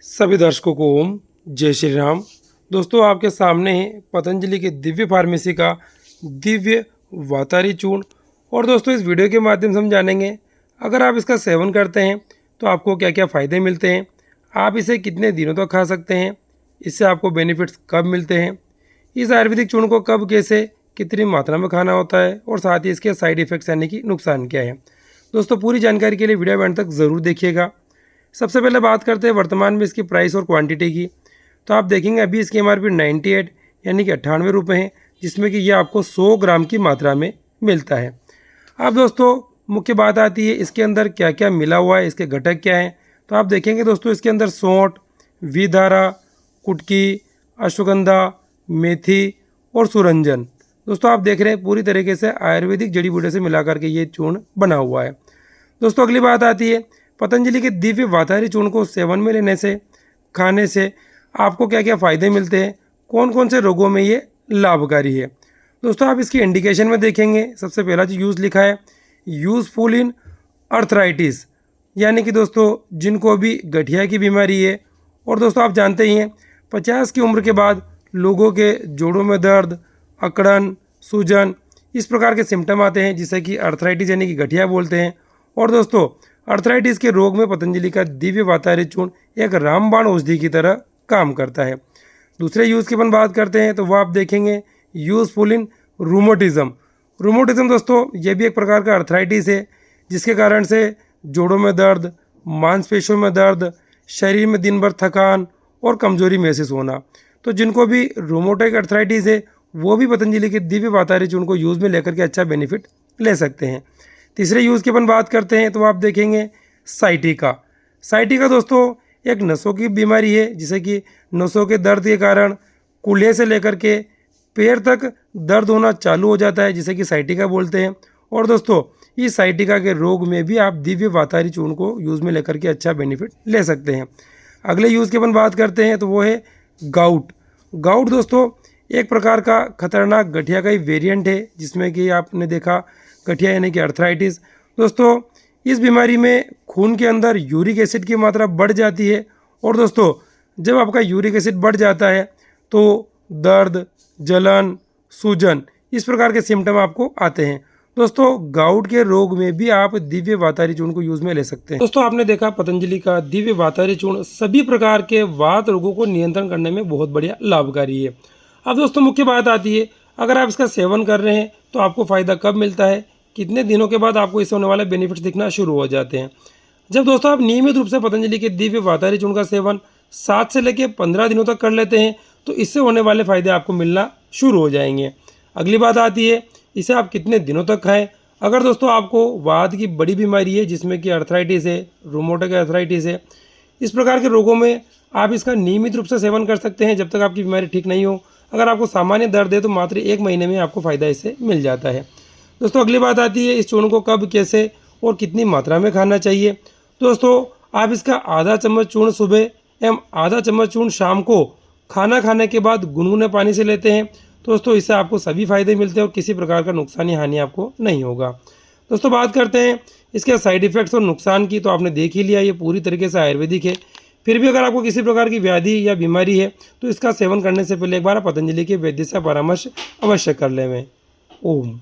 सभी दर्शकों को ओम जय श्री राम। दोस्तों, आपके सामने है पतंजलि के दिव्य फार्मेसी का दिव्य वातारी चूर्ण। और दोस्तों, इस वीडियो के माध्यम से हम जानेंगे अगर आप इसका सेवन करते हैं तो आपको क्या क्या फ़ायदे मिलते हैं, आप इसे कितने दिनों तक खा सकते हैं, इससे आपको बेनिफिट्स कब मिलते हैं, इस आयुर्वेदिक चूर्ण को कब कैसे कितनी मात्रा में खाना होता है और साथ ही इसके साइड इफ़ेक्ट्स यानी कि नुकसान क्या है। दोस्तों, पूरी जानकारी के लिए वीडियो एंड तक ज़रूर देखिएगा। सबसे पहले बात करते हैं वर्तमान में इसकी प्राइस और क्वांटिटी की। तो आप देखेंगे अभी इसकी एमआरपी 98 यानी कि 98 रुपये है, जिसमें कि ये आपको 100 ग्राम की मात्रा में मिलता है। अब दोस्तों, मुख्य बात आती है इसके अंदर क्या क्या मिला हुआ है, इसके घटक क्या हैं। तो आप देखेंगे दोस्तों, इसके अंदर सौंठ, विधारा, कुटकी, अश्वगंधा, मेथी और सुरंजन। दोस्तों, आप देख रहे हैं पूरी तरीके से आयुर्वेदिक जड़ी बूटियों से मिलाकर के ये चूर्ण बना हुआ है। दोस्तों, अगली बात आती है पतंजलि के दिव्य वातारी चूर्ण को सेवन में लेने से, खाने से आपको क्या क्या फ़ायदे मिलते हैं, कौन कौन से रोगों में ये लाभकारी है। दोस्तों, आप इसकी इंडिकेशन में देखेंगे सबसे पहला जो यूज़ लिखा है, यूज़फुल इन अर्थराइटिस, यानी कि दोस्तों जिनको भी गठिया की बीमारी है। और दोस्तों, आप जानते ही हैं 50 की उम्र के बाद लोगों के जोड़ों में दर्द, अकड़न, सूजन, इस प्रकार के सिम्टम आते हैं जिसे कि अर्थराइटिस यानी कि गठिया बोलते हैं। और दोस्तों, अर्थराइटिस के रोग में पतंजलि का दिव्य वातारी चूर्ण एक रामबाण औषधि की तरह काम करता है। दूसरे यूज़ की अपन बात करते हैं तो वह आप देखेंगे यूज़फुल इन रूमेटिज्म। रूमेटिज्म दोस्तों ये भी एक प्रकार का अर्थराइटिस है जिसके कारण से जोड़ों में दर्द, मांसपेशियों में दर्द, शरीर में दिन भर थकान और कमजोरी महसूस होना। तो जिनको भी रूमेटॉइड अर्थराइटिस है वो भी पतंजलि के दिव्य वातारी चूर्ण को यूज़ में लेकर के अच्छा बेनिफिट ले सकते हैं। तीसरे यूज़ की अपन बात करते हैं तो आप देखेंगे साइटिका। साइटिका दोस्तों एक नसों की बीमारी है जिसे कि नसों के दर्द के कारण कूल्हे से लेकर के पैर तक दर्द होना चालू हो जाता है जिसे कि साइटिका बोलते हैं। और दोस्तों, इस साइटिका के रोग में भी आप दिव्य वातारी चूर्ण को यूज़ में लेकर के अच्छा बेनिफिट ले सकते हैं। अगले यूज़ की अपन बात करते हैं तो वो है गाउट। गाउट दोस्तों एक प्रकार का खतरनाक गठिया का ही वेरिएंट है जिसमें कि आपने देखा गठिया यानी कि अर्थराइटिस। दोस्तों, इस बीमारी में खून के अंदर यूरिक एसिड की मात्रा बढ़ जाती है। और दोस्तों, जब आपका यूरिक एसिड बढ़ जाता है तो दर्द, जलन, सूजन, इस प्रकार के सिम्टम आपको आते हैं। दोस्तों, गाउट के रोग में भी आप दिव्य वातारी चूर्ण को यूज़ में ले सकते हैं। दोस्तों, आपने देखा पतंजलि का दिव्य वातारी चूर्ण सभी प्रकार के वात रोगों को नियंत्रण करने में बहुत बढ़िया लाभकारी है। अब दोस्तों, मुख्य बात आती है अगर आप इसका सेवन कर रहे हैं तो आपको फ़ायदा कब मिलता है, कितने दिनों के बाद आपको इससे होने वाले बेनिफिट्स दिखना शुरू हो जाते हैं। जब दोस्तों आप नियमित रूप से पतंजलि के दिव्य वातारी चूर्ण का सेवन 7 से लेकर 15 दिनों तक कर लेते हैं तो इससे होने वाले फ़ायदे आपको मिलना शुरू हो जाएंगे। अगली बात आती है इसे आप कितने दिनों तक खाएं। अगर दोस्तों आपको वात की बड़ी बीमारी है जिसमें कि अर्थराइटिस है, रूमेटॉइड अर्थराइटिस है, इस प्रकार के रोगों में आप इसका नियमित रूप से सेवन कर सकते हैं जब तक आपकी बीमारी ठीक नहीं हो। अगर आपको सामान्य दर्द है तो मात्र 1 महीने में आपको फ़ायदा इससे मिल जाता है। दोस्तों, अगली बात आती है इस चूर्ण को कब, कैसे और कितनी मात्रा में खाना चाहिए। दोस्तों, आप इसका आधा चम्मच चूर्ण सुबह एवं आधा चम्मच चूर्ण शाम को खाना खाने के बाद गुनगुने पानी से लेते हैं। दोस्तों, इससे आपको सभी फायदे मिलते हैं और किसी प्रकार का नुकसान या हानि आपको नहीं होगा। दोस्तों, बात करते हैं इसके साइड इफ़ेक्ट्स और नुकसान की। तो आपने देख ही लिया, ये पूरी तरीके से आयुर्वेदिक है। फिर भी अगर आपको किसी प्रकार की व्याधि या बीमारी है तो इसका सेवन करने से पहले एक बार पतंजलि के वैद्य से परामर्श अवश्य कर लें। ओम।